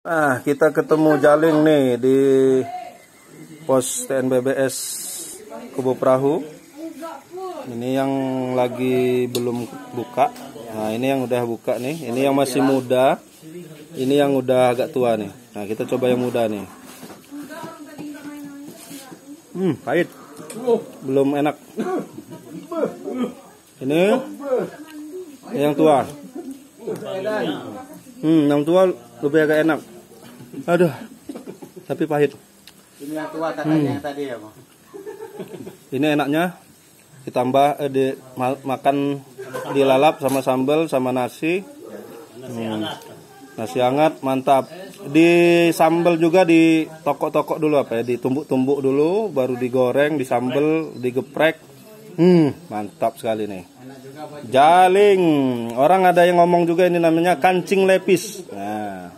Nah, kita ketemu Jaling nih di pos TNBBS Kubu Perahu. Ini yang lagi belum buka. Nah, ini yang udah buka nih. Ini yang masih muda. Ini yang udah agak tua nih. Nah, kita coba yang muda nih. Pahit. Belum enak. Ini yang tua. Yang tua lebih agak enak. Aduh, tapi pahit. Ini yang tua katanya yang tadi ya, Bang. Ini enaknya ditambah makan dilalap sama sambal sama nasi. Nasi hangat mantap. Di sambal juga ditokok-tokok dulu ditumbuk-tumbuk dulu, baru digoreng, disambal, digeprek. Mantap sekali nih. Jaling. Orang ada yang ngomong juga ini namanya kancing lepis. Nah.